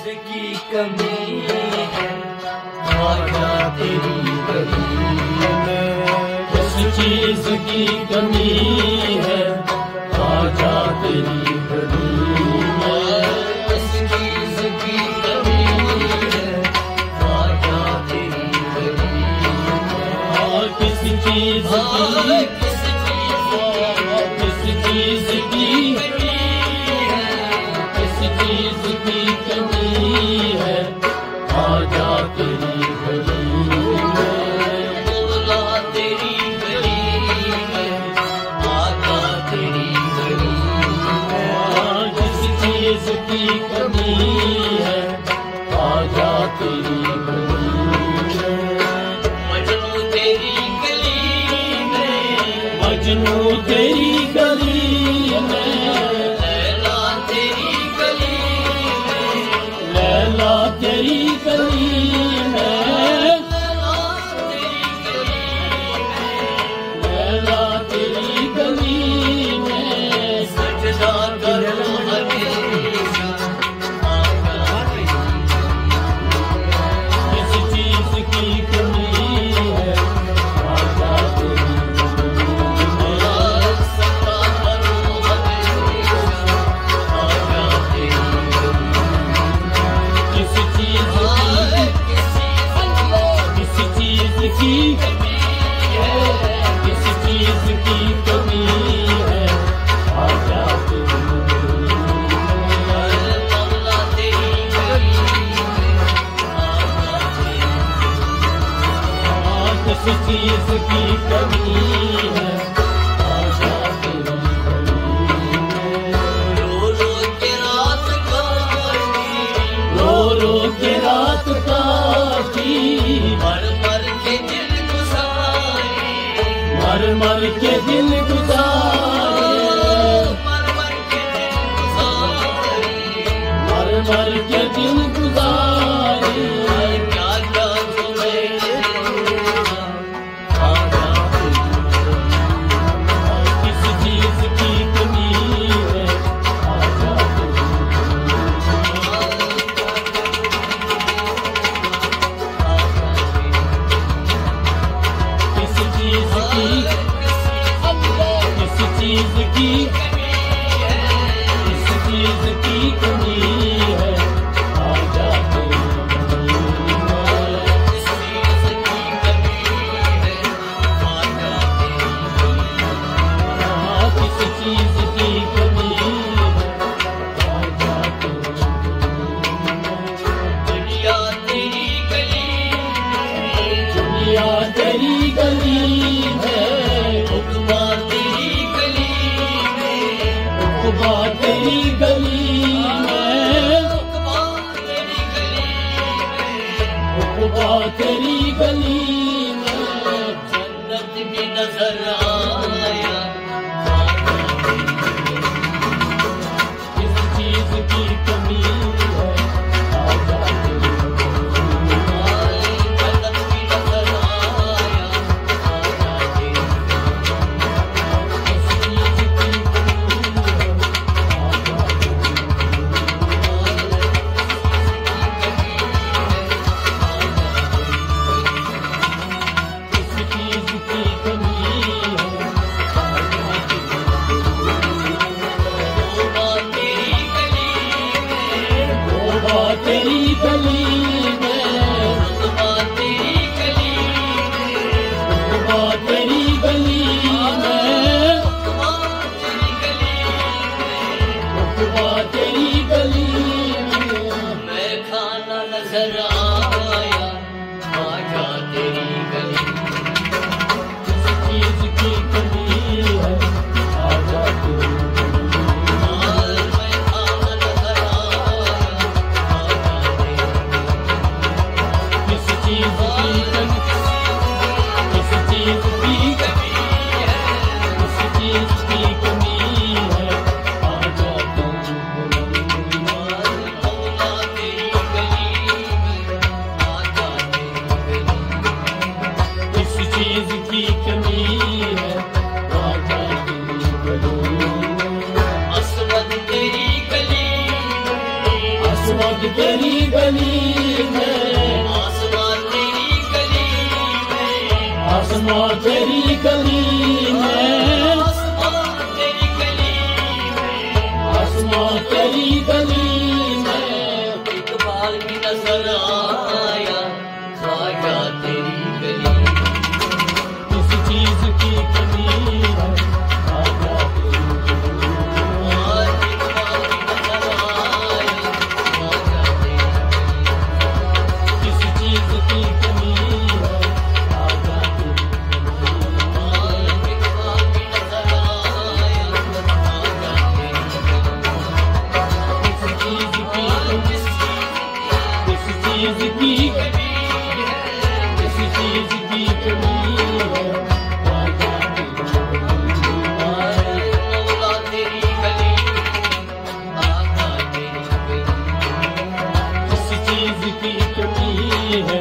की कमी है, आजा तेरी गली में। किस चीज की कमी है, आजा तेरी गली में। किस चीज की कमी है, आजा तेरी गली में। किस चीज की, किस चीज की कमी है, किस चीज की कमी है, आजा तेरी गली में। बोला तेरी गली में, आजा तेरी गली में। किस चीज की कमी है, आजा तेरी गली में। मजनू तेरी गली में, मजनू तेरी गली में। लैला तेरी गली में, लैला तेरी गली में। लैला तेरी गली में। सजदा करो हमेशा, किस चीज की कमी है, आजा तेरी गली में। सजदा करो हमेशा, आजा तेरी गली में। किस चीज की कमी है, किस चीज की कमी है, आजा तेरी गली में। मौला तेरी गली में, आजा तेरी गली में। किस चीज की कमी है, आजा तेरी गली में। रो रो के रात काटी, रो रो के रात काटी। मर मर के दिल गुजारे, मर मर के दिल गुजारे। मर मर के दिल गुजारे, मर मर के दिल गुजारे। क्या क्या तुम्हें आजा तेरी गली। किस चीज की कमी है, आजा तेरी किस चीज की, किस चीज की, किस चीज की कमी है, आजा तेरी गली में। किस चीज की कमी है, आजा तेरी गली में। किस चीज की कमी है, आजा तेरी गली में। दुनिया तेरी गली में, दुनिया तेरी गली है। उकबा तेरी गली में, उकबा तेरी गली में। उकबा तेरी गली में, उकबा तेरी गली में। जन्नत भी नजर आया, किस चीज की कमी है, आजा तेरी गली में। जन्नत भी नजर आया, आजा तेरी गली में। किस चीज की कमी है, आजा तेरी किस चीज की कमी है, आजा तेरी गली में। गोबा तेरी गली में, गोबा तेरी गली में। गोबा तेरी गली में, गोबा तेरी गली में। मैं खाना नजर आया, आजा तेरी गली में। किस चीज की कमी है, आजा तेरी गली में। मैं खाना नजर आया, आजा तेरी गली में। आसमान तेरी गली में, आसमान तेरी गली में, आसमान तेरी गली में, आसमान तेरी गली में, आसमान तेरी गली में। इकबाल भी नजर आया ख्वाजा तेरी गली में। किस चीज की कमी है ख्वाजा तेरी गली में। और इकबाल भी नजर आया ख्वाजा तेरी गली में। किस चीज की कमी है ख्वाजा तेरी गली में। और इकबाल भी नजर आया ख्वाजा तेरी गली में। किस चीज की और कमी, किस किस चीज की कमी है, किस चीज की कमी है ख्वाजा तेरी गली में। मौला तेरी गली में, आका तेरी गली में। किस चीज की कमी है